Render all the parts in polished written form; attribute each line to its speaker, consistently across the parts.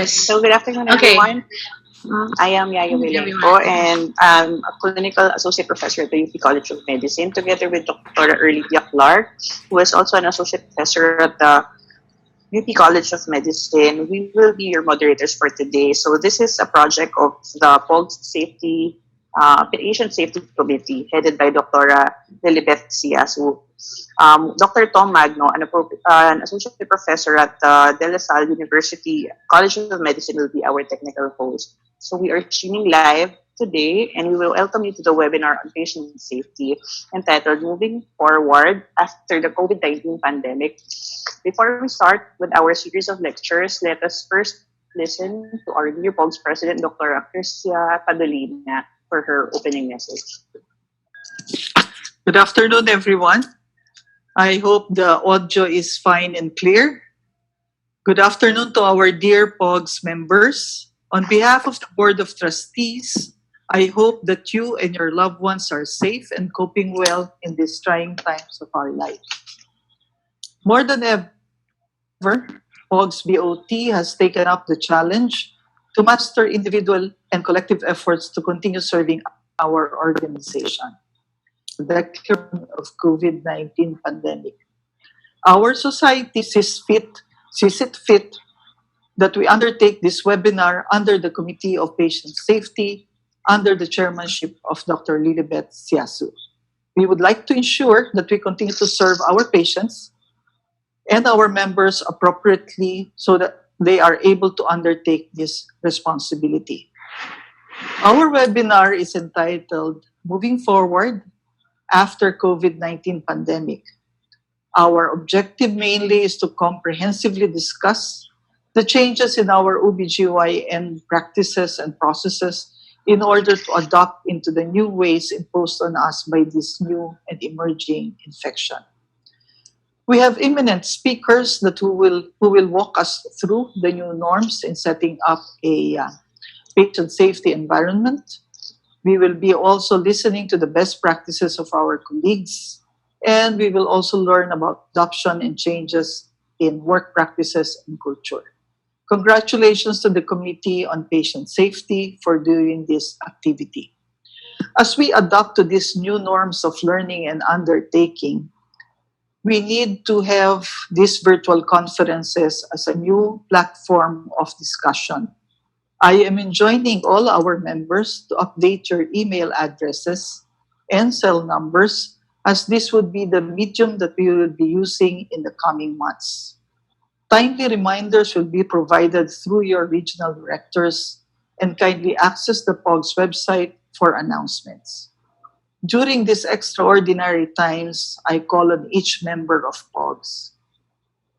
Speaker 1: So good afternoon, everyone. I am Yaya Vilenco, and I'm a clinical associate professor at the UP College of Medicine, together with Dr. Erlidia Clark, who is also an associate professor at the UP College of Medicine. We will be your moderators for today. So this is a project of the POGS Patient Safety Committee, headed by Dr. Lilibeth Siasu. Dr. Tom Magno, an associate professor at De La Salle University College of Medicine, will be our technical host. So we are streaming live today, and we will welcome you to the webinar on patient safety entitled Moving Forward After the COVID-19 Pandemic. Before we start with our series of lectures, let us first listen to our dear POGS President, Dr. Cristia Padolina, for her opening message.
Speaker 2: Good afternoon, everyone. I hope the audio is fine and clear. Good afternoon to our dear POGS members. On behalf of the Board of Trustees, I hope that you and your loved ones are safe and coping well in these trying times of our life. More than ever, POGS BOT has taken up the challenge to master individual and collective efforts to continue serving our organization. The cure of COVID-19 pandemic. Our society sees it fit that we undertake this webinar under the Committee of Patient Safety under the chairmanship of Dr. Lilibeth Siasu. We would like to ensure that we continue to serve our patients and our members appropriately so that they are able to undertake this responsibility. Our webinar is entitled Moving Forward After COVID-19 Pandemic. Our objective mainly is to comprehensively discuss the changes in our OBGYN practices and processes in order to adapt into the new ways imposed on us by this new and emerging infection. We have eminent speakers who will walk us through the new norms in setting up a patient safety environment. We will be also listening to the best practices of our colleagues, and we will also learn about adoption and changes in work practices and culture. Congratulations to the Committee on Patient Safety for doing this activity. As we adapt to these new norms of learning and undertaking, we need to have these virtual conferences as a new platform of discussion. I am enjoining all our members to update your email addresses and cell numbers, as this would be the medium that we will be using in the coming months. Timely reminders will be provided through your regional directors, and kindly access the POGS website for announcements. During these extraordinary times, I call on each member of POGS.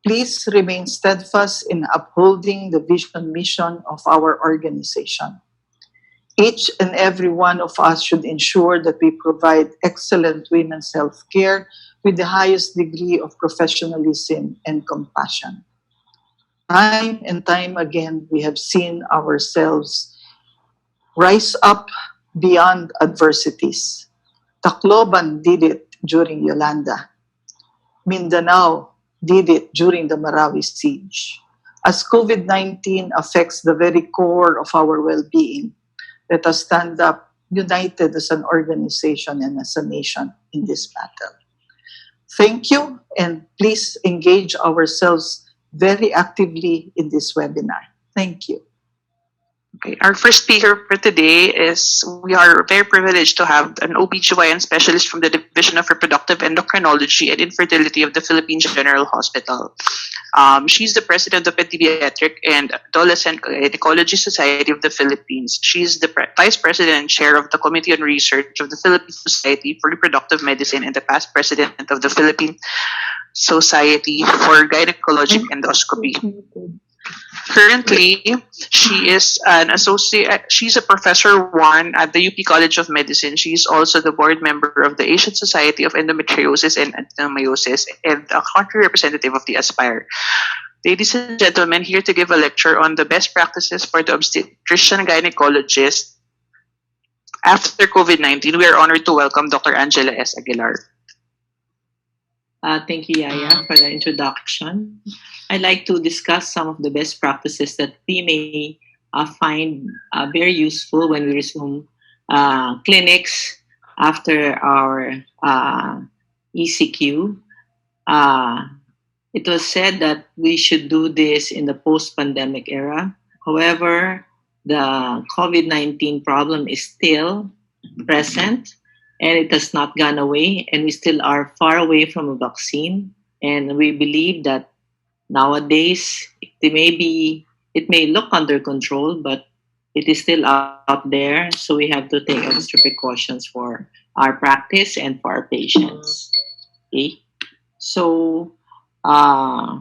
Speaker 2: Please remain steadfast in upholding the vision mission of our organization. Each and every one of us should ensure that we provide excellent women's health care with the highest degree of professionalism and compassion. Time and time again, we have seen ourselves rise up beyond adversities. Tacloban did it during Yolanda. Mindanao did it during the Marawi siege. As COVID-19 affects the very core of our well-being, let us stand up united as an organization and as a nation in this battle. Thank you, and please engage ourselves very actively in this webinar. Thank you.
Speaker 1: Okay, our first speaker for today is, we are very privileged to have an OBGYN specialist from the Division of Reproductive Endocrinology and Infertility of the Philippine General Hospital. She's the president of the Pediatric and Adolescent Gynecology Society of the Philippines. She's the vice president and chair of the Committee on Research of the Philippine Society for Reproductive Medicine and the past president of the Philippine Society for Gynecologic Endoscopy. Currently, she is she's a professor 1 at the UP College of Medicine. She's also the board member of the Asian Society of Endometriosis and Adenomyosis and a country representative of the Aspire. Ladies and gentlemen, here to give a lecture on the best practices for the obstetrician gynecologist after COVID-19, we are honored to welcome Dr. Angela S. Aguilar.
Speaker 3: Thank you, Yaya, for the introduction. I'd like to discuss some of the best practices that we may find very useful when we resume clinics after our ECQ. Uh, it was said that we should do this in the post pandemic era. However, the COVID 19 problem is still present and it has not gone away, and we still are far away from a vaccine. And we believe that nowadays it may look under control, but it is still out there. So we have to take extra precautions for our practice and for our patients. Okay, so uh,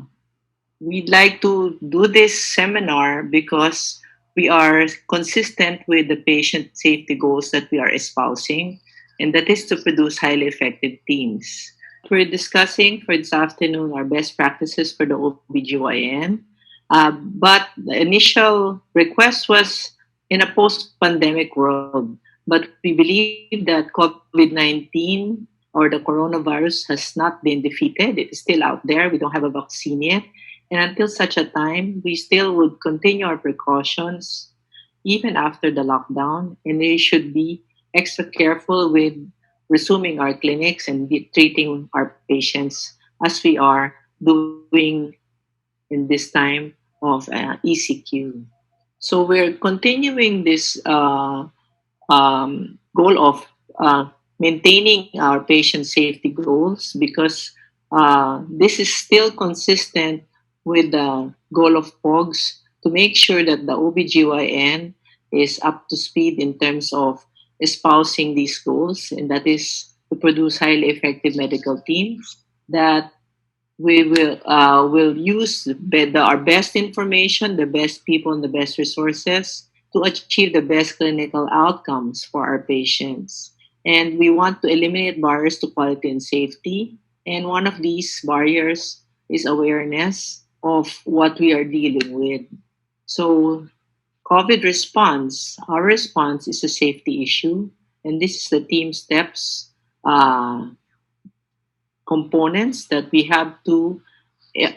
Speaker 3: we'd like to do this seminar because we are consistent with the patient safety goals that we are espousing, and that is to produce highly effective teams. We're discussing for this afternoon our best practices for the OBGYN. But the initial request was in a post pandemic world. But we believe that COVID 19 or the coronavirus has not been defeated. It is still out there. We don't have a vaccine yet. And until such a time, we still would continue our precautions even after the lockdown. And we should be extra careful with resuming our clinics and treating our patients as we are doing in this time of ECQ. So we're continuing this goal of maintaining our patient safety goals because this is still consistent with the goal of POGS to make sure that the OBGYN is up to speed in terms of espousing these goals, and that is to produce highly effective medical teams that we will use our best information, the best people, and the best resources to achieve the best clinical outcomes for our patients. And we want to eliminate barriers to quality and safety. And one of these barriers is awareness of what we are dealing with. So, COVID response, our response is a safety issue, and this is the team steps uh, components that we have to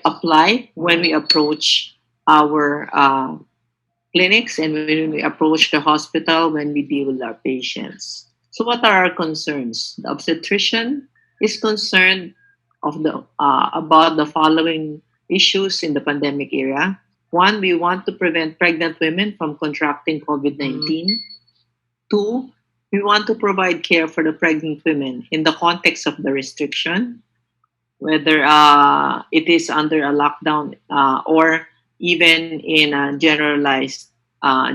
Speaker 3: apply when we approach our clinics and when we approach the hospital when we deal with our patients. So, what are our concerns? The obstetrician is concerned about the following issues in the pandemic era. One, we want to prevent pregnant women from contracting COVID 19. Two, we want to provide care for the pregnant women in the context of the restriction, whether it is under a lockdown or even in a generalized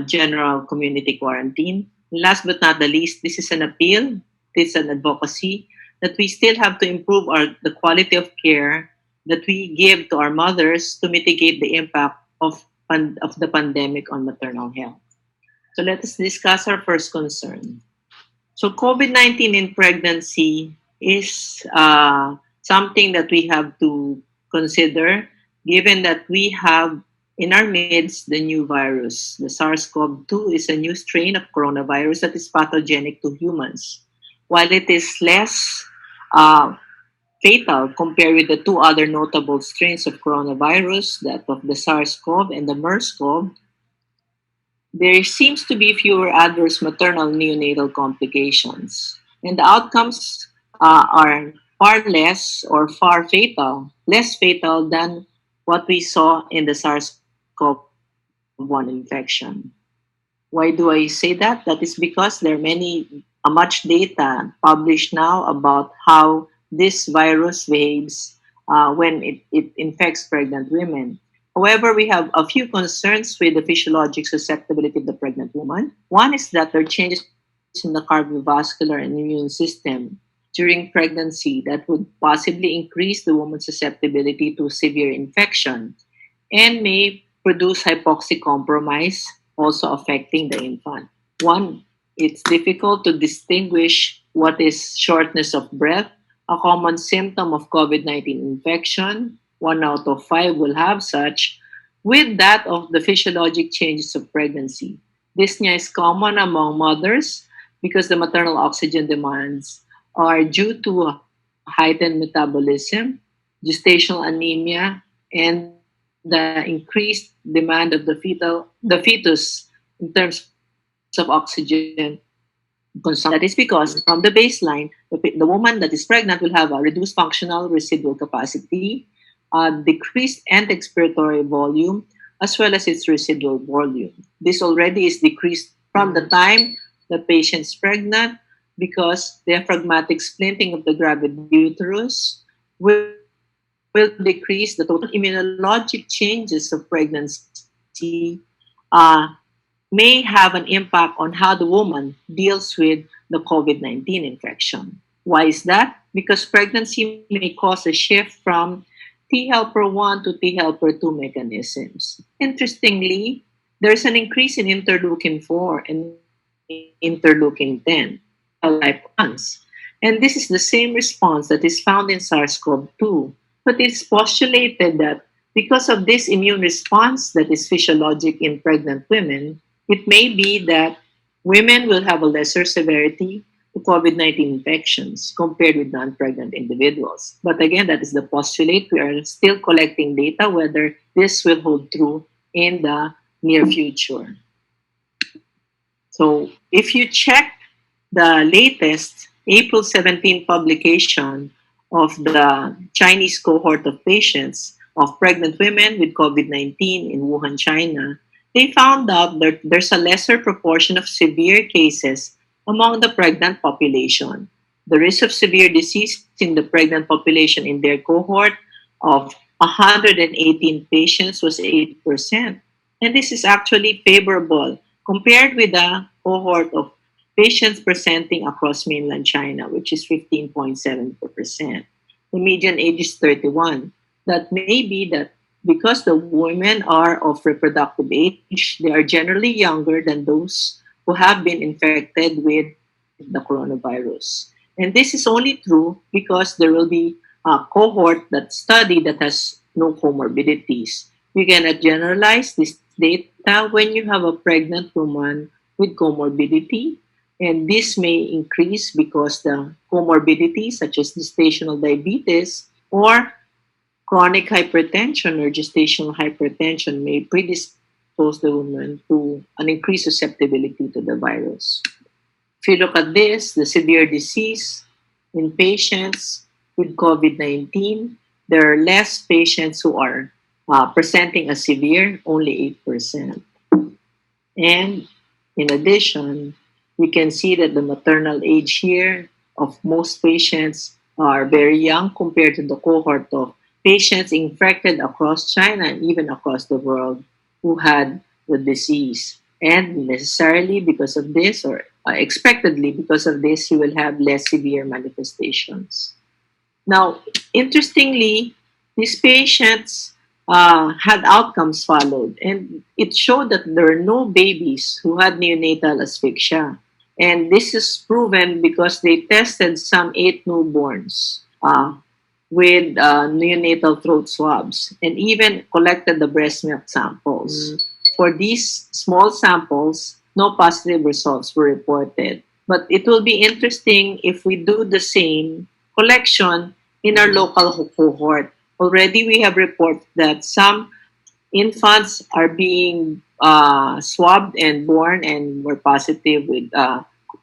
Speaker 3: general community quarantine. Last but not the least, this is an appeal, this is an advocacy that we still have to improve the quality of care that we give to our mothers to mitigate the impact of the pandemic on maternal health. So let us discuss our first concern. So COVID 19 in pregnancy is something that we have to consider given that we have in our midst the new virus. The SARS-CoV-2 is a new strain of coronavirus that is pathogenic to humans. While it is less uh, fatal compared with the two other notable strains of coronavirus, that of the SARS-CoV and the MERS-CoV, there seems to be fewer adverse maternal neonatal complications. And the outcomes are far less or far fatal, less fatal than what we saw in the SARS-CoV-1 infection. Why do I say that? That is because there are much data published now about how this virus behaves when it infects pregnant women. However, we have a few concerns with the physiologic susceptibility of the pregnant woman. One is that there are changes in the cardiovascular and immune system during pregnancy that would possibly increase the woman's susceptibility to severe infection and may produce hypoxic compromise, also affecting the infant. One, it's difficult to distinguish what is shortness of breath, a common symptom of COVID 19 infection. 1 out of 5 will have such, with that of the physiologic changes of pregnancy. Dyspnea is common among mothers because the maternal oxygen demands are due to heightened metabolism, gestational anemia, and the increased demand of the fetus in terms of oxygen consumption. That is because from the baseline, the woman that is pregnant will have a reduced functional residual capacity, decreased end-expiratory volume, as well as its residual volume. This already is decreased from the time the patient is pregnant because diaphragmatic splinting of the gravid uterus will decrease the total immunologic changes of pregnancy, may have an impact on how the woman deals with the COVID 19 infection. Why is that? Because pregnancy may cause a shift from T helper 1 to T helper 2 mechanisms. Interestingly, there's an increase in interleukin 4 and interleukin 10, type 1s. And this is the same response that is found in SARS-CoV-2. But it's postulated that because of this immune response that is physiologic in pregnant women, it may be that women will have a lesser severity to COVID 19 infections compared with non pregnant individuals. But again, that is the postulate. We are still collecting data whether this will hold true in the near future. So if you check the latest April 17 publication of the Chinese cohort of patients of pregnant women with COVID 19 in Wuhan, China, they found out that there's a lesser proportion of severe cases among the pregnant population. The risk of severe disease in the pregnant population in their cohort of 118 patients was 8%. And this is actually favorable compared with the cohort of patients presenting across mainland China, which is 15.7%. The median age is 31. That may be that because the women are of reproductive age, they are generally younger than those who have been infected with the coronavirus. And this is only true because there will be a cohort that study that has no comorbidities. We cannot generalize this data when you have a pregnant woman with comorbidity, and this may increase because the comorbidities such as gestational diabetes or chronic hypertension or gestational hypertension may predispose the woman to an increased susceptibility to the virus. If you look at this, the severe disease in patients with COVID 19, there are less patients who are presenting as severe, only 8%. And in addition, we can see that the maternal age here of most patients are very young compared to the cohort of patients infected across China and even across the world who had the disease. And necessarily because of this, or expectedly because of this, you will have less severe manifestations. Now, interestingly, these patients had outcomes followed, and it showed that there were no babies who had neonatal asphyxia. And this is proven because they tested some 8 newborns with neonatal throat swabs and even collected the breast milk samples. For these small samples, no positive results were reported. But it will be interesting if we do the same collection in our local cohort. Already we have reports that some infants are being swabbed and born and were positive with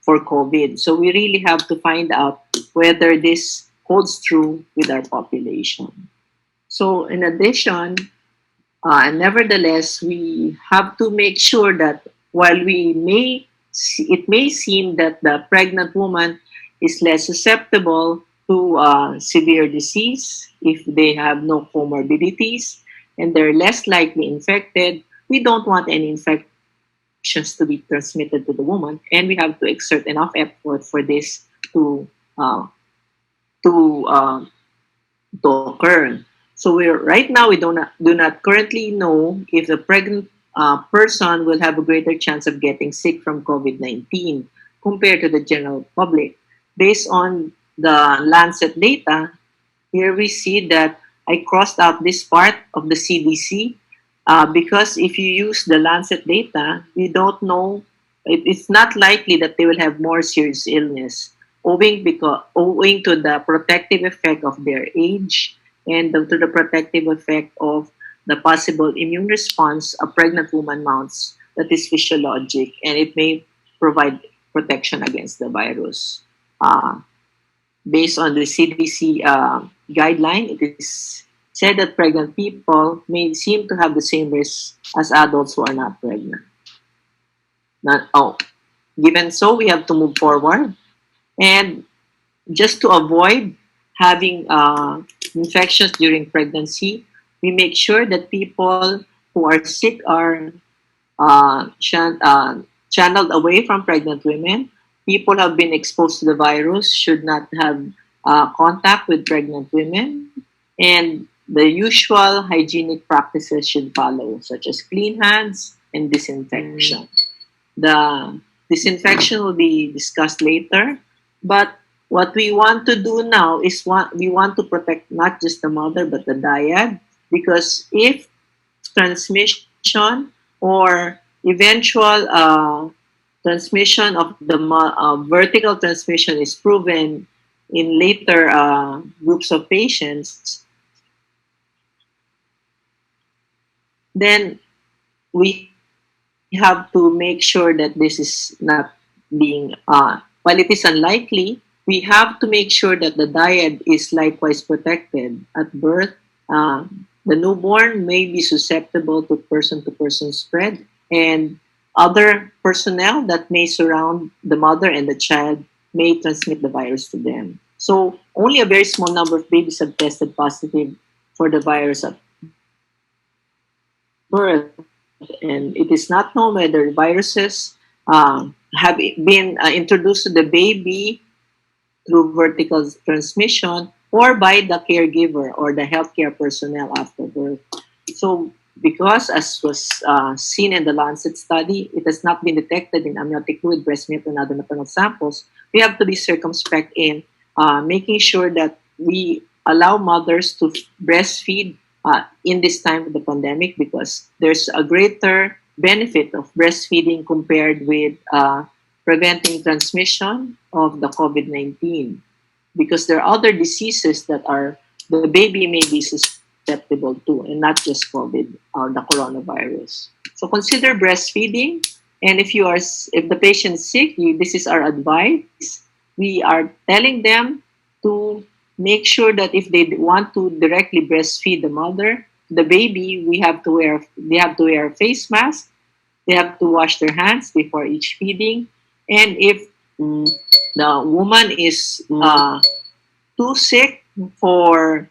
Speaker 3: for COVID. So we really have to find out whether this holds true with our population. So in addition, nevertheless, we have to make sure that while it may seem that the pregnant woman is less susceptible to severe disease if they have no comorbidities and they're less likely infected, we don't want any infections to be transmitted to the woman, and we have to exert enough effort for this to uh, to uh, to occur. So we're right now we do not currently know if the pregnant person will have a greater chance of getting sick from COVID 19 compared to the general public. Based on the Lancet data, here we see that I crossed out this part of the CDC because if you use the Lancet data, we don't know. It's not likely that they will have more serious illness. owing to the protective effect of their age and to the protective effect of the possible immune response a pregnant woman mounts that is physiologic, and it may provide protection against the virus. Uh, Based on the CDC guideline, it is said that pregnant people may seem to have the same risk as adults who are not pregnant. Not, oh, Given so, we have to move forward. And just to avoid having infections during pregnancy, we make sure that people who are sick are channeled away from pregnant women. People who have been exposed to the virus should not have contact with pregnant women. And the usual hygienic practices should follow, such as clean hands and disinfection. The disinfection will be discussed later, but what we want to do now is we want to protect not just the mother but the dyad, because if transmission or eventual transmission of the vertical transmission is proven in later groups of patients, then we have to make sure that this is not being, while it is unlikely, we have to make sure that the dyad is likewise protected at birth. The newborn may be susceptible to person spread, and other personnel that may surround the mother and the child may transmit the virus to them. So only a very small number of babies have tested positive for the virus at birth, and it is not known whether viruses have been introduced to the baby through vertical transmission or by the caregiver or the healthcare personnel after birth. So, because as was seen in the Lancet study, it has not been detected in amniotic fluid, breast milk, and other maternal samples, we have to be circumspect in making sure that we allow mothers to breastfeed in this time of the pandemic, because there's a greater benefit of breastfeeding compared with preventing transmission of the COVID-19, because there are other diseases that are the baby may be susceptible to, and not just COVID or the coronavirus. So consider breastfeeding, and if the patient is sick, this is our advice. We are telling them to make sure that if they want to directly breastfeed the mother, the baby, they have to wear a face mask. They have to wash their hands before each feeding. And if the woman is too sick for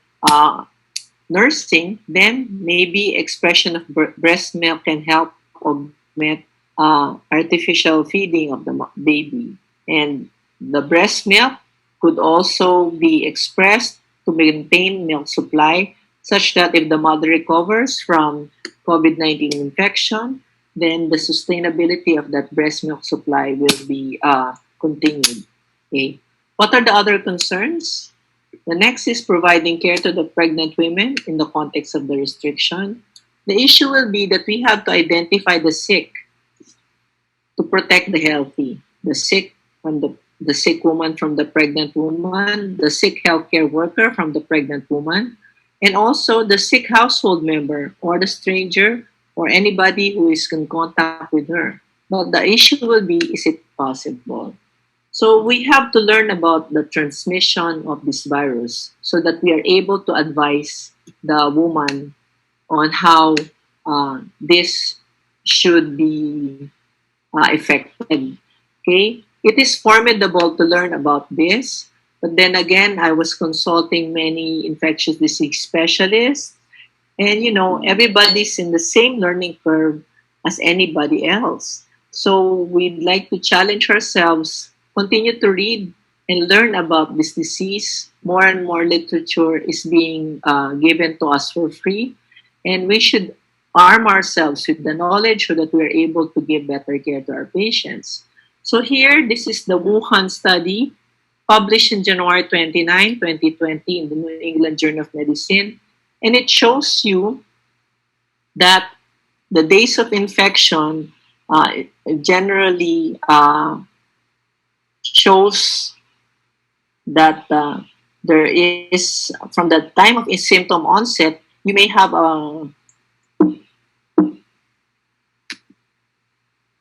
Speaker 3: nursing, then maybe expression of breast milk can help augment artificial feeding of the baby. And the breast milk could also be expressed to maintain milk supply, such that if the mother recovers from COVID-19 infection, then the sustainability of that breast milk supply will be continued. Okay. What are the other concerns? The next is providing care to the pregnant women in the context of the restriction. The issue will be that we have to identify the sick to protect the healthy. The sick from the sick woman from the pregnant woman, the sick healthcare worker from the pregnant woman, and also the sick household member or the stranger or anybody who is in contact with her. But the issue will be, is it possible? So we have to learn about the transmission of this virus so that we are able to advise the woman on how this should be affected. Okay, it is formidable to learn about this, but then again, I was consulting many infectious disease specialists, and everybody's in the same learning curve as anybody else. So we'd like to challenge ourselves, continue to read and learn about this disease. More and more literature is being given to us for free, and we should arm ourselves with the knowledge so that we're able to give better care to our patients. So here, this is the Wuhan study published in January 29, 2020 in the New England Journal of Medicine. And it shows you that the days of infection generally shows that there is, from the time of symptom onset, you may have a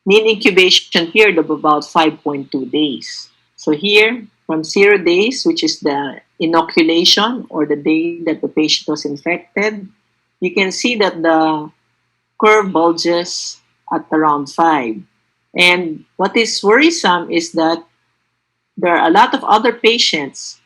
Speaker 3: mean incubation period of about 5.2 days. So here, from 0 days, which is the inoculation or the day that the patient was infected, you can see that the curve bulges at around 5. And what is worrisome is that there are a lot of other patients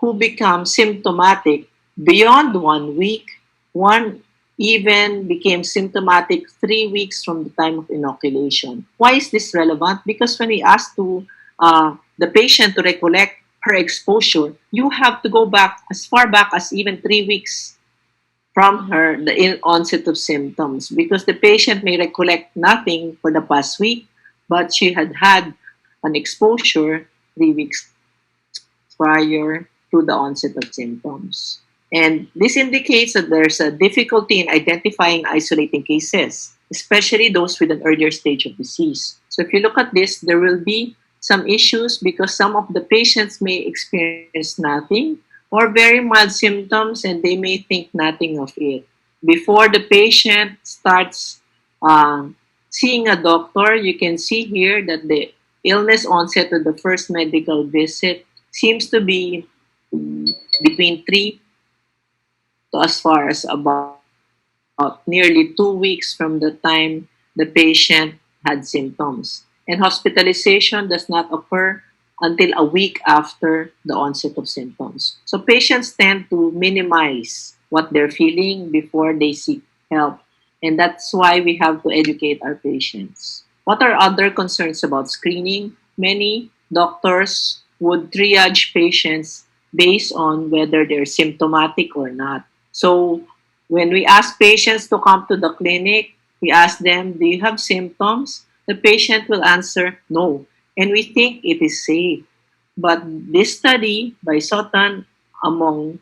Speaker 3: who become symptomatic beyond 1 week. One even became symptomatic 3 weeks from the time of inoculation. Why is this relevant? Because when we ask the patient to recollect her exposure, you have to go back as far back as even 3 weeks from the onset of symptoms, because the patient may recollect nothing for the past week, but she had had an exposure 3 weeks prior to the onset of symptoms. And this indicates that there's a difficulty in identifying isolating cases, especially those with an earlier stage of disease. So if you look at this, there will be some issues because some of the patients may experience nothing or very mild symptoms and they may think nothing of it. Before the patient starts seeing a doctor, you can see here that the illness onset of the first medical visit seems to be between 3 to as far as about nearly 2 weeks from the time the patient had symptoms. And hospitalization does not occur until a week after the onset of symptoms. So patients tend to minimize what they're feeling before they seek help. And that's why we have to educate our patients. What are other concerns about screening? Many doctors would triage patients based on whether they're symptomatic or not. So when we ask patients to come to the clinic, we ask them, do you have symptoms? The patient will answer, no. And we think it is safe. But this study by Sotan among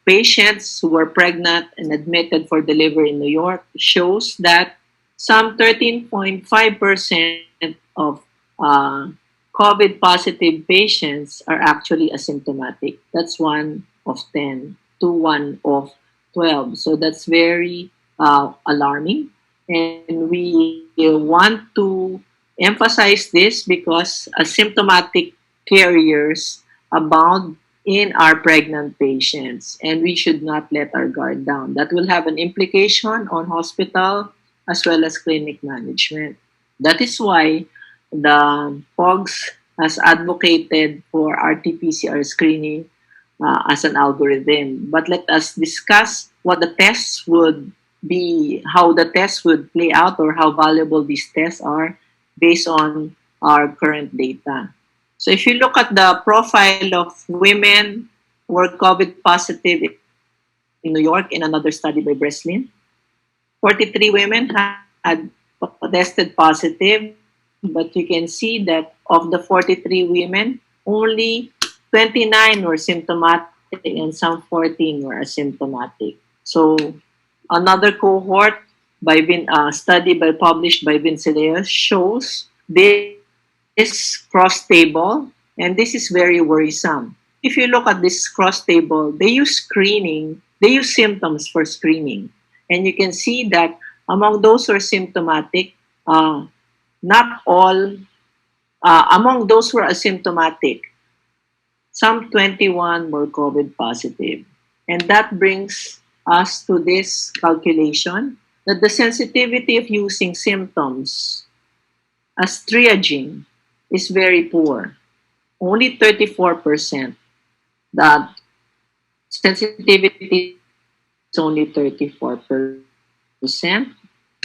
Speaker 3: patients who were pregnant and admitted for delivery in New York shows that some 13.5% of COVID positive patients are actually asymptomatic. That's 1 of 10 to 1 of 12. So that's very alarming. And we want to emphasize this because asymptomatic carriers abound in our pregnant patients, and we should not let our guard down. That will have an implication on hospital as well as clinic management. That is why the POGS has advocated for RT-PCR screening as an algorithm. But let us discuss what the tests would be, how the tests would play out, or how valuable these tests are based on our current data. So if you look at the profile of women who were COVID positive in New York in another study by Breslin, 43 women had tested positive, but you can see that of the 43 women, only 29 were symptomatic and some 14 were asymptomatic. So another cohort by study published by Vinceleos shows this cross table, and this is very worrisome. If you look at this cross table, they use symptoms for screening. And you can see that among those who are symptomatic, not all, among those who are asymptomatic, some 21 were COVID positive. And that brings us to this calculation that the sensitivity of using symptoms as triaging is very poor. Only 34%. The sensitivity is only 34%.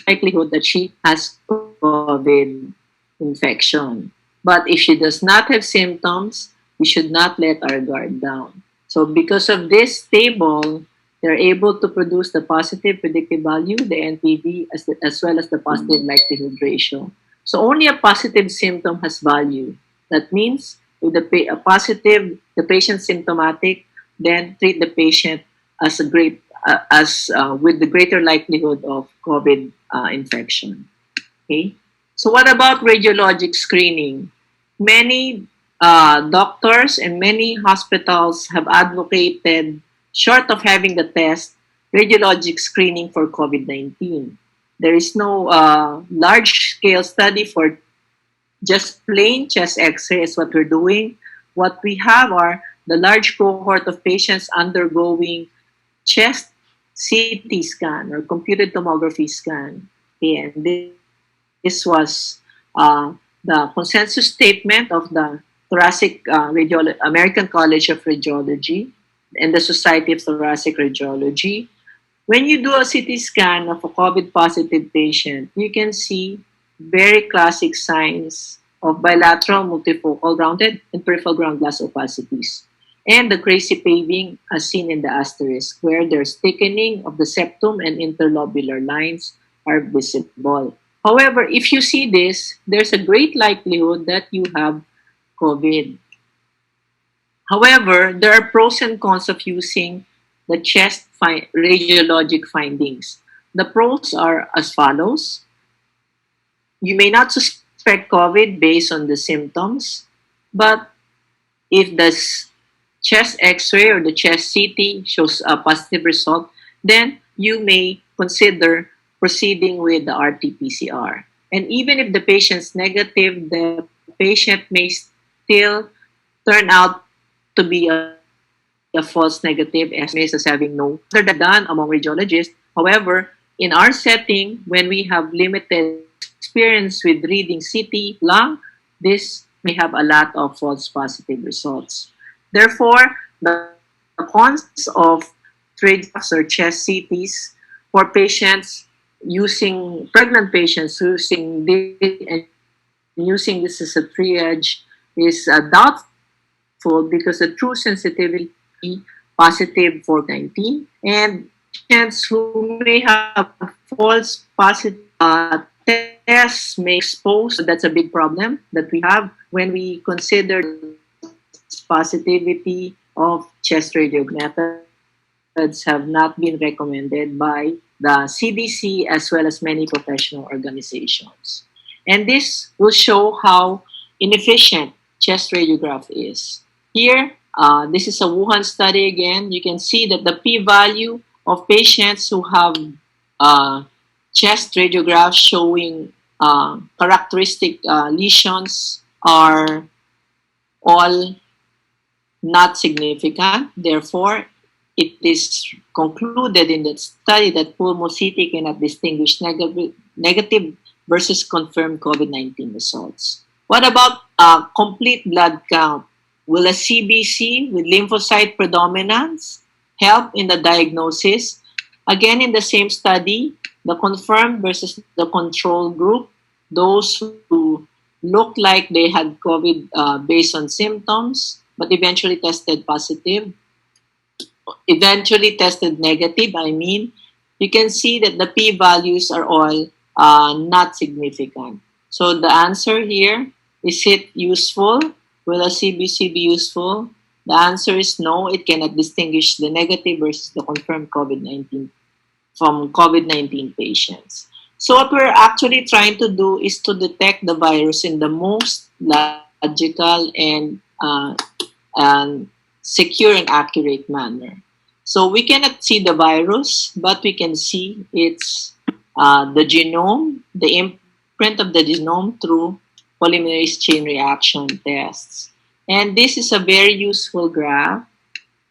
Speaker 3: Likelihood that she has COVID infection. But if she does not have symptoms, we should not let our guard down. So because of this table, they're able to produce the positive predictive value, the NPV, as well as the positive likelihood ratio. So only a positive symptom has value. That means if a positive, the patient symptomatic, then treat the patient as with the greater likelihood of COVID infection. Okay. So what about radiologic screening? Many doctors and many hospitals have advocated, short of having the test, radiologic screening for COVID-19. There is no large scale study for just plain chest x-ray is what we're doing. What we have are the large cohort of patients undergoing chest CT scan or computed tomography scan. And this was the consensus statement of the American College of Radiology and the Society of Thoracic Radiology. When you do a CT scan of a COVID positive patient, you can see very classic signs of bilateral multifocal rounded and peripheral ground glass opacities. And the crazy paving as seen in the asterisk, where there's thickening of the septum and interlobular lines are visible. However, if you see this, there's a great likelihood that you have COVID. However, there are pros and cons of using the radiologic findings. The pros are as follows. You may not suspect COVID based on the symptoms, but if the chest x-ray or the chest CT shows a positive result, then you may consider proceeding with the RT-PCR. And even if the patient's negative, the patient may still turn out to be a false negative as having no other done among radiologists. However, in our setting, when we have limited experience with reading CT lung, this may have a lot of false positive results. Therefore, the cons of radiographs or chest CTs for patients using pregnant patients using this and using this as a triage is doubtful because the true sensitivity positive for 19 and patients who may have false positive tests may expose. So that's a big problem that we have when we consider positivity of chest radiography. Methods have not been recommended by the CDC as well as many professional organizations. And this will show how inefficient chest radiograph is. Here, this is a Wuhan study again. You can see that the p-value of patients who have chest radiographs showing characteristic lesions are all not significant. Therefore, it is concluded in that study that pulmoCT cannot distinguish negative versus confirmed COVID-19 results. What about complete blood count? Will a CBC with lymphocyte predominance help in the diagnosis? Again, in the same study, the confirmed versus the control group, those who look like they had COVID based on symptoms, but eventually tested negative, you can see that the p-values are all not significant. So the answer here, is it useful? Will a CBC be useful? The answer is no. It cannot distinguish the negative versus the confirmed COVID-19 from COVID-19 patients. So what we're actually trying to do is to detect the virus in the most logical and secure and accurate manner. So we cannot see the virus, but we can see its the genome, the imprint of the genome through polymerase chain reaction tests. And this is a very useful graph.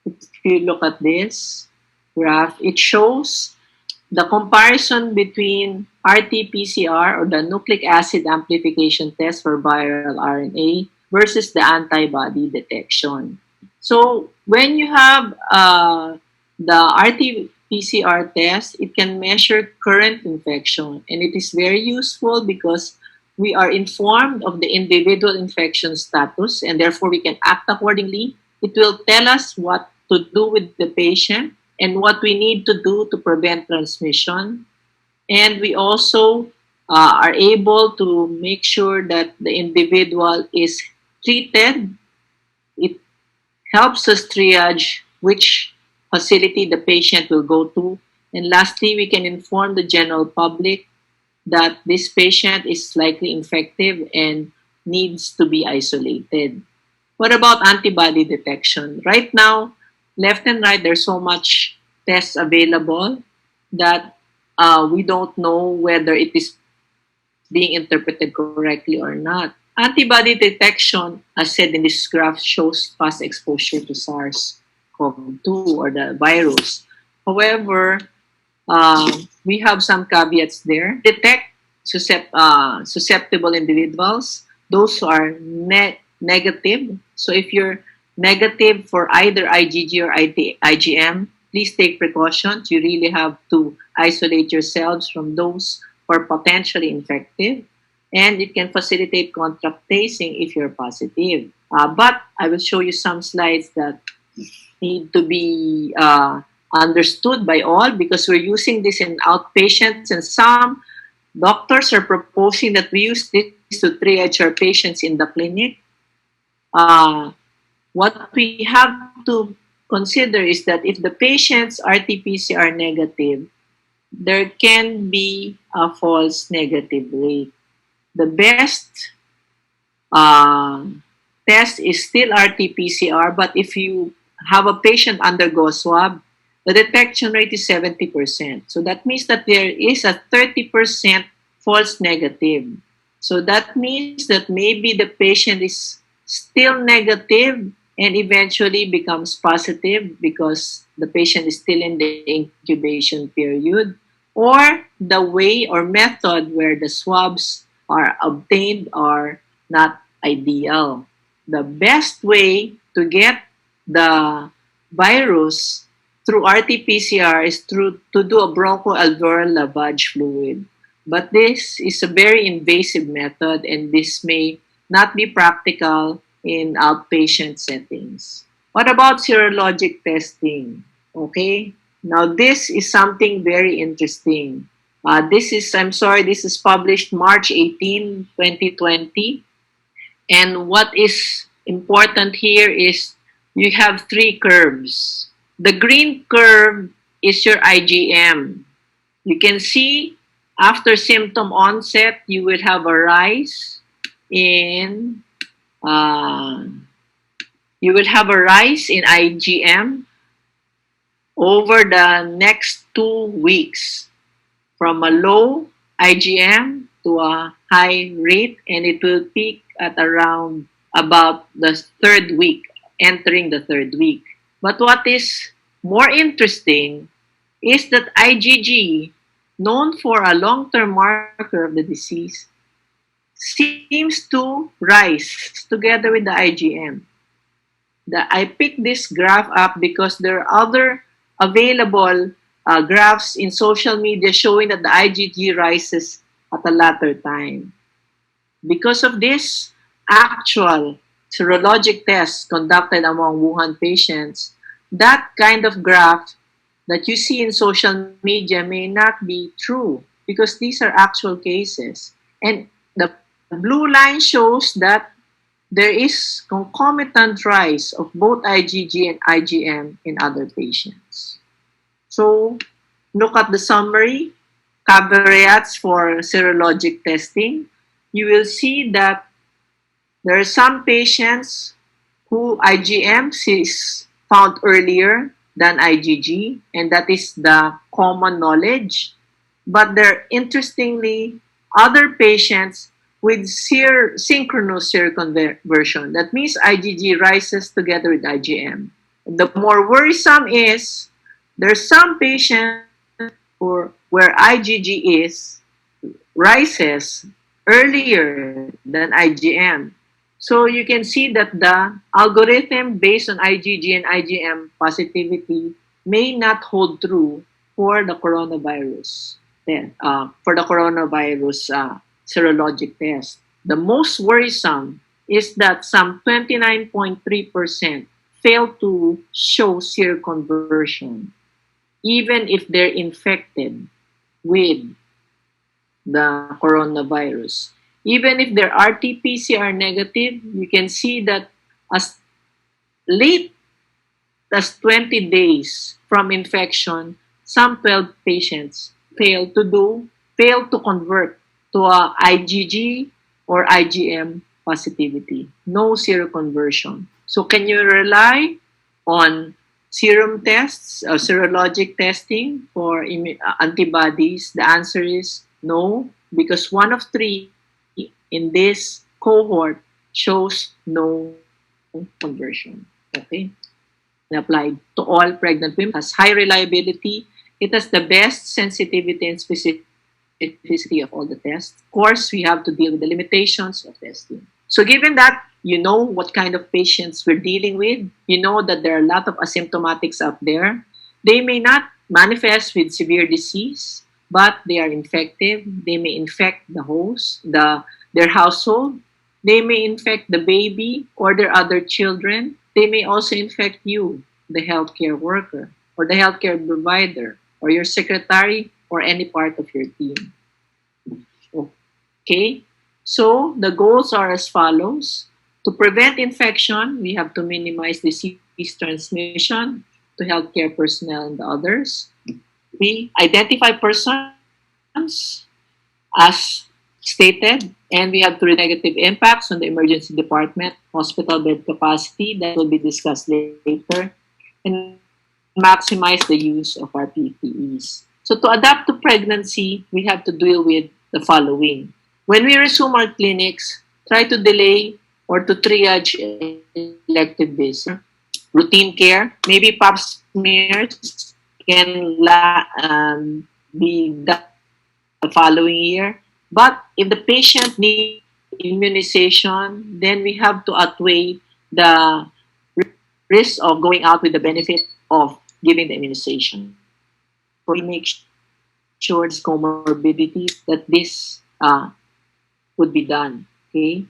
Speaker 3: If you look at this graph, it shows the comparison between RT-PCR or the nucleic acid amplification test for viral RNA versus the antibody detection. So when you have the RT-PCR test, it can measure current infection, and it is very useful because we are informed of the individual infection status, and therefore we can act accordingly. It will tell us what to do with the patient and what we need to do to prevent transmission. And we also are able to make sure that the individual is treated. It helps us triage which facility the patient will go to. And lastly, we can inform the general public that this patient is likely infective and needs to be isolated. What about antibody detection? Right now, left and right, there's so much tests available that we don't know whether it is being interpreted correctly or not. Antibody detection, as said in this graph, shows past exposure to SARS-CoV-2 or the virus. However, we have some caveats there. Detect susceptible individuals, those who are negative. So if you're negative for either IgG or IgM, please take precautions. You really have to isolate yourselves from those who are potentially infected. And it can facilitate contact tracing if you're positive. But I will show you some slides that need to be understood by all because we're using this in outpatients, and some doctors are proposing that we use this to triage our patients in the clinic. What we have to consider is that if the patient's RT-PCR negative, there can be a false negative rate. The best test is still RT-PCR, but if you have a patient undergo swab, the detection rate is 70%. So that means that there is a 30% false negative. So that means that maybe the patient is still negative and eventually becomes positive because the patient is still in the incubation period, or the way or method where the swabs are obtained are not ideal. The best way to get the virus through RT-PCR is to do a bronchoalveolar lavage fluid. But this is a very invasive method and this may not be practical in outpatient settings. What about serologic testing? Okay, now this is something very interesting. This is published March 18, 2020. And what is important here is you have three curves. The green curve is your IgM. You can see after symptom onset, you will have a rise in IgM over the next 2 weeks, from a low IgM to a high rate, and it will peak at around about the third week, entering the third week. But what is more interesting is that IgG, known for a long-term marker of the disease, seems to rise together with the IgM. I picked this graph up because there are other available graphs in social media showing that the IgG rises at a later time. Because of this, actual serologic tests conducted among Wuhan patients, that kind of graph that you see in social media may not be true because these are actual cases. And the blue line shows that there is concomitant rise of both IgG and IgM in other patients. So look at the summary, caveats for serologic testing. You will see that there are some patients who IgM is found earlier than IgG, and that is the common knowledge. But there are, interestingly, other patients with synchronous seroconversion. That means IgG rises together with IgM. The more worrisome is there are some patients where IgG rises earlier than IgM. So you can see that the algorithm based on IgG and IgM positivity may not hold true for the coronavirus serologic test. The most worrisome is that some 29.3% fail to show seroconversion, even if they're infected with the coronavirus. Even if their RT-PCR negative, you can see that as late as 20 days from infection, some 12 patients fail to convert to a IgG or IgM positivity, no seroconversion. So can you rely on serum tests, serologic testing for antibodies? The answer is no, because one of three in this cohort shows no conversion. Okay? Applied to all pregnant women, has high reliability. It has the best sensitivity and specificity of all the tests. Of course, we have to deal with the limitations of testing. So given that you know what kind of patients we're dealing with, you know that there are a lot of asymptomatics out there. They may not manifest with severe disease, but they are infective. They may infect the host, their household. They may infect the baby or their other children. They may also infect you, the healthcare worker, or the healthcare provider, or your secretary, or any part of your team. Okay? So the goals are as follows. To prevent infection, we have to minimize disease transmission to healthcare personnel and others. We identify persons as stated, and we have to reduce negative impacts on the emergency department, hospital bed capacity, that will be discussed later, and maximize the use of our PPEs. So to adapt to pregnancy, we have to deal with the following. When we resume our clinics, try to delay or to triage elective visits. Routine care, maybe pap smears can be done the following year. But if the patient needs immunization, then we have to outweigh the risk of going out with the benefit of giving the immunization. So we make sure it's comorbidities that this would be done. Okay.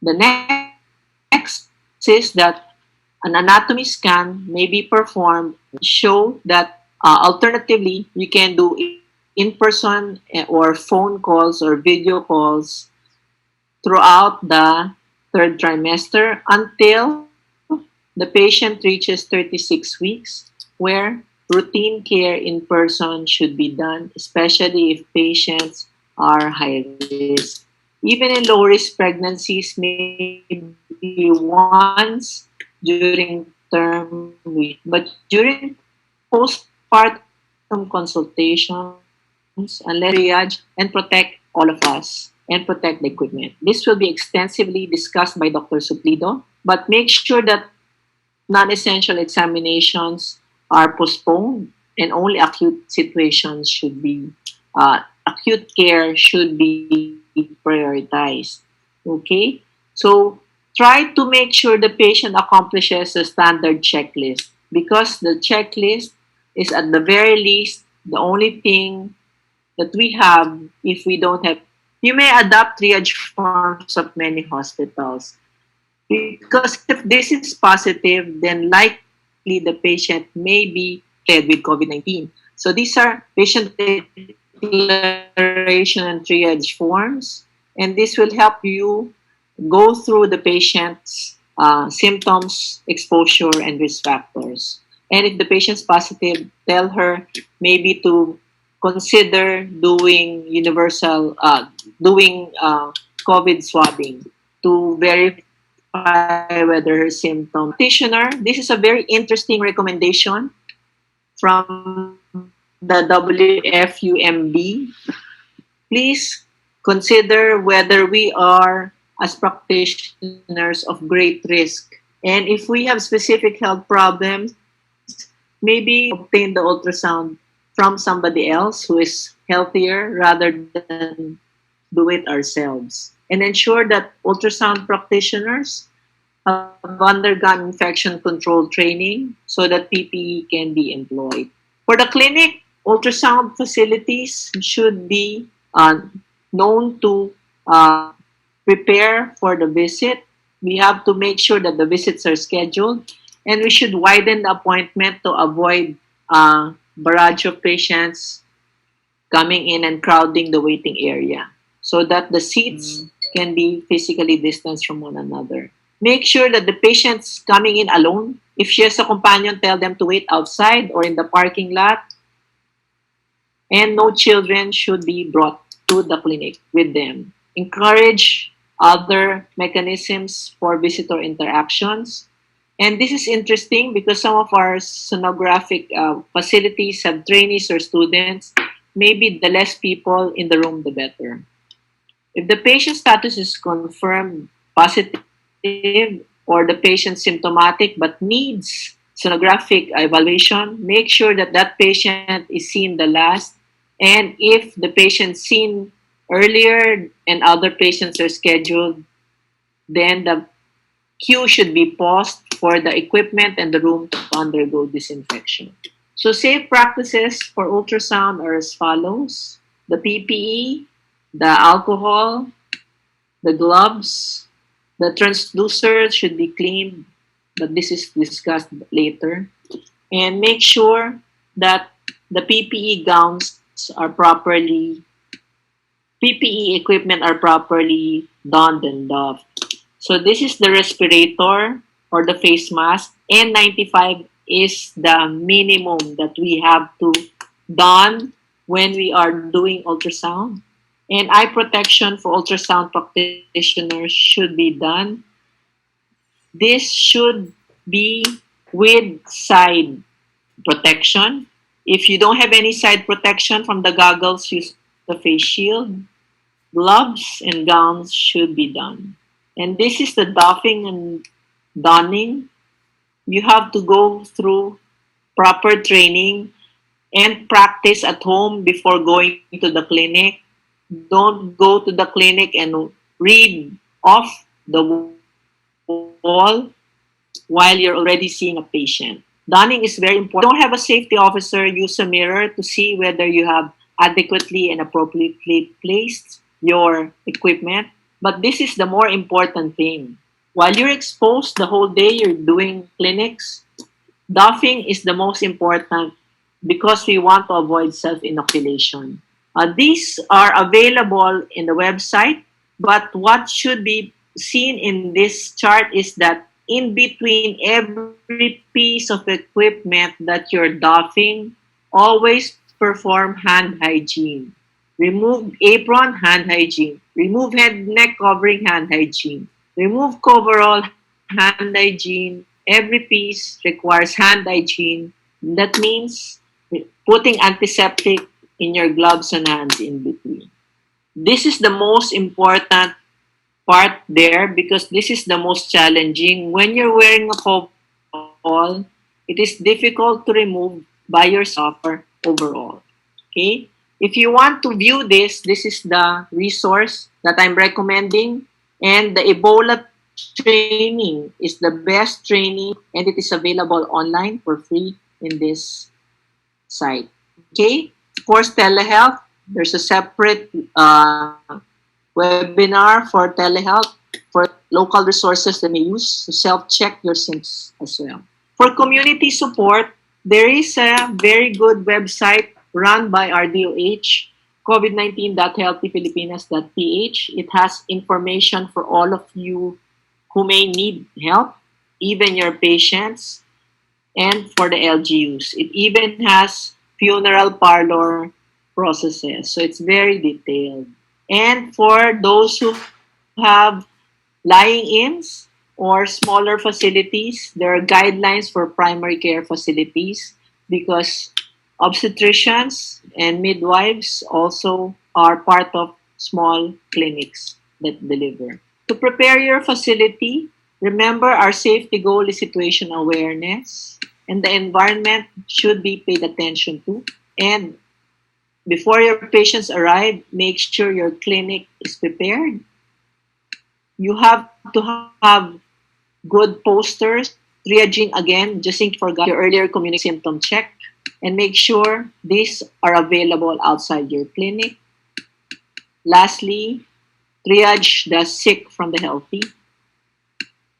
Speaker 3: The next is that an anatomy scan may be performed show that alternatively you can do in-person or phone calls or video calls throughout the third trimester until the patient reaches 36 weeks, where routine care in person should be done, especially if patients are high risk. Even in low risk pregnancies, maybe once during term week, but during postpartum consultations, unless triage and protect all of us and protect the equipment. This will be extensively discussed by Dr. Suplido, but make sure that non-essential examinations are postponed and only acute situations should be, acute care should be prioritized. Okay? So try to make sure the patient accomplishes a standard checklist, because the checklist is at the very least the only thing that we have if we don't have. You may adopt triage forms of many hospitals, because if this is positive, then likely the patient may be fed with COVID-19. So these are patient declaration and triage forms, and this will help you go through the patient's symptoms, exposure, and risk factors. And if the patient's positive, tell her maybe to consider doing COVID swabbing to verify whether her symptom. Practitioner, this is a very interesting recommendation from the WFUMB. Please consider whether we are, as practitioners, of great risk. And if we have specific health problems, maybe obtain the ultrasound from somebody else who is healthier rather than do it ourselves. And ensure that ultrasound practitioners have undergone infection control training so that PPE can be employed. For the clinic, ultrasound facilities should be known to prepare for the visit. We have to make sure that the visits are scheduled, and we should widen the appointment to avoid barrage of patients coming in and crowding the waiting area, so that the seats can be physically distanced from one another. Make sure that the patient's coming in alone. If she has a companion, tell them to wait outside or in the parking lot. And no children should be brought to the clinic with them. Encourage other mechanisms for visitor interactions. And this is interesting because some of our sonographic facilities have trainees or students. Maybe the less people in the room, the better. If the patient status is confirmed positive or the patient symptomatic but needs sonographic evaluation, make sure that that patient is seen the last. And if the patient seen earlier and other patients are scheduled, then the queue should be paused for the equipment and the room to undergo disinfection. So safe practices for ultrasound are as follows: the PPE, the alcohol, the gloves, the transducer should be cleaned, but this is discussed later. And make sure that the are properly, PPE equipment are properly donned and doffed. So this is the respirator or the face mask. N95 is the minimum that we have to don when we are doing ultrasound. And eye protection for ultrasound practitioners should be done. This should be with side protection. If you don't have any side protection from the goggles, use the face shield. Gloves and gowns should be done. And this is the doffing and donning. You have to go through proper training and practice at home before going to the clinic. Don't go to the clinic and read off the wall while you're already seeing a patient. Donning is very important. Don't have a safety officer, use a mirror to see whether you have adequately and appropriately placed your equipment. But this is the more important thing. While you're exposed the whole day, you're doing clinics, doffing is the most important because we want to avoid self-inoculation. These are available in the website, but what should be seen in this chart is that in between every piece of equipment that you're doffing, always perform hand hygiene. Remove apron, hand hygiene. Remove head neck covering, hand hygiene. Remove coverall, hand hygiene. Every piece requires hand hygiene. That means putting antiseptic in your gloves and hands in between. This is the most important part there because this is the most challenging. When you're wearing a coverall, it is difficult to remove by yourself or overall. Okay? If you want to view this, this is the resource that I'm recommending. And the Ebola training is the best training and it is available online for free in this site. Okay? Of course, telehealth. There's a separate webinar for telehealth for local resources that may use to self-check your symptoms as well. For community support, there is a very good website run by RDOH, covid19.healthyfilipinas.ph. It has information for all of you who may need help, even your patients, and for the LGUs. It even has funeral parlor processes, so it's very detailed. And for those who have lying-ins or smaller facilities, there are guidelines for primary care facilities because obstetricians and midwives also are part of small clinics that deliver. To prepare your facility, remember our safety goal is situation awareness and the environment should be paid attention to. And before your patients arrive, make sure your clinic is prepared. You have to have good posters, triaging again, just in forgot your earlier community symptom check, and make sure these are available outside your clinic. Lastly, triage the sick from the healthy.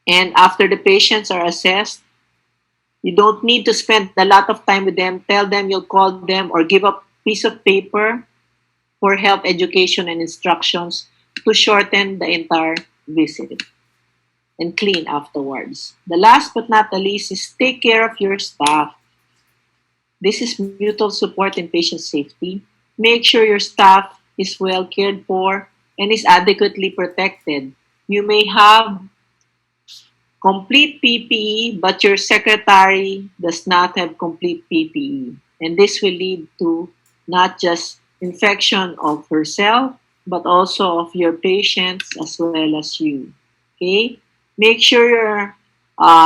Speaker 3: And after the patients are assessed, you don't need to spend a lot of time with them. Tell them you'll call them or give a piece of paper for health education and instructions to shorten the entire visit and clean afterwards. The last but not the least is take care of your staff. This is mutual support and patient safety. Make sure your staff is well cared for and is adequately protected. You may have complete PPE, but your secretary does not have complete PPE. And this will lead to not just infection of herself, but also of your patients as well as you. Okay? Make sure your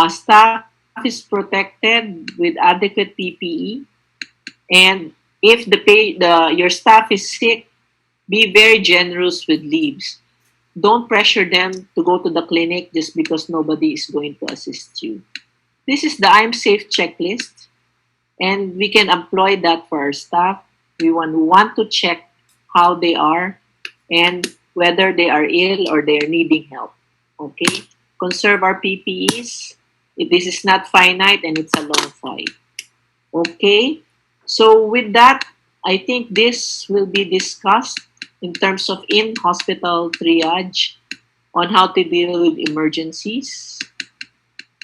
Speaker 3: staff is protected with adequate PPE. And if your staff is sick, be very generous with leaves. Don't pressure them to go to the clinic just because nobody is going to assist you. This is the I'm safe checklist, and we can employ that for our staff. We want to check how they are and whether they are ill or they are needing help. Okay? Conserve our PPEs. This is not finite and it's a long fight. Okay? So, with that, I think this will be discussed in terms of in hospital triage on how to deal with emergencies,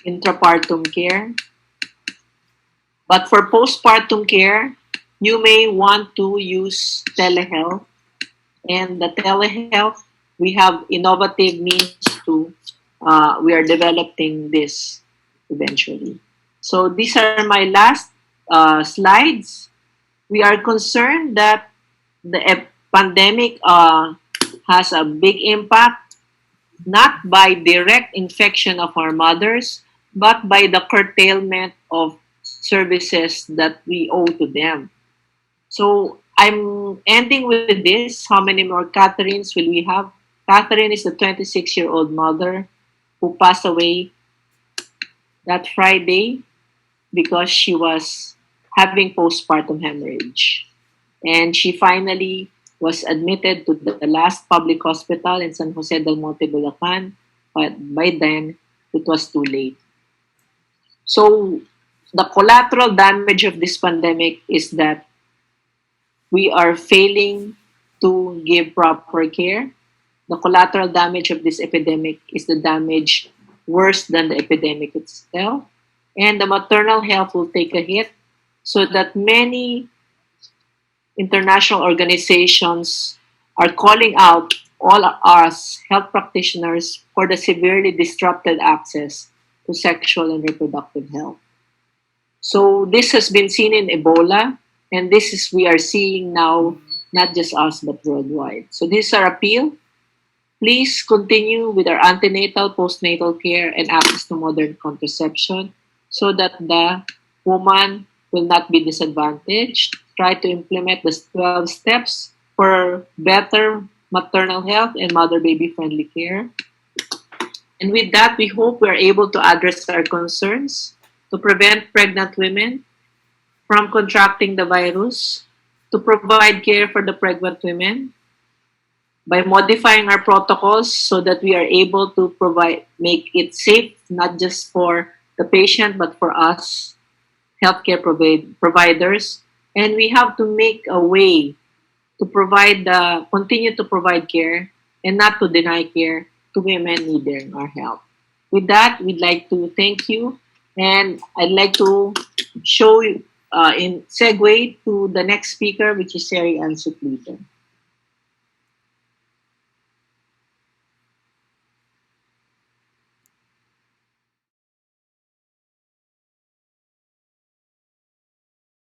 Speaker 3: intrapartum care. But for postpartum care, you may want to use telehealth. And the telehealth, we have innovative means to, we are developing this eventually. So these are my last slides. We are concerned that the pandemic has a big impact, not by direct infection of our mothers, but by the curtailment of services that we owe to them. So I'm ending with this. How many more Catherines will we have? Catherine is the 26-year-old mother who passed away that Friday because she was having postpartum hemorrhage. And she finally was admitted to the last public hospital in San Jose del Monte, Bulacan, but by then it was too late. So the collateral damage of this pandemic is that we are failing to give proper care. The collateral damage of this epidemic is the damage worse than the epidemic itself. And the maternal health will take a hit so that many international organizations are calling out all us health practitioners for the severely disrupted access to sexual and reproductive health. So this has been seen in Ebola, and this is we are seeing now, not just us but worldwide. So this is our appeal. Please continue with our antenatal, postnatal care, and access to modern contraception so that the woman will not be disadvantaged. Try to implement the 12 steps for better maternal health and mother-baby friendly care. And with that, we hope we are able to address our concerns to prevent pregnant women from contracting the virus, to provide care for the pregnant women, by modifying our protocols so that we are able to make it safe, not just for the patient, but for us, healthcare providers. And we have to make a way to continue to provide care and not to deny care to women needing our help. With that, we'd like to thank you. And I'd like to show you, in segue to the next speaker, which is Sherry Ann Suplido.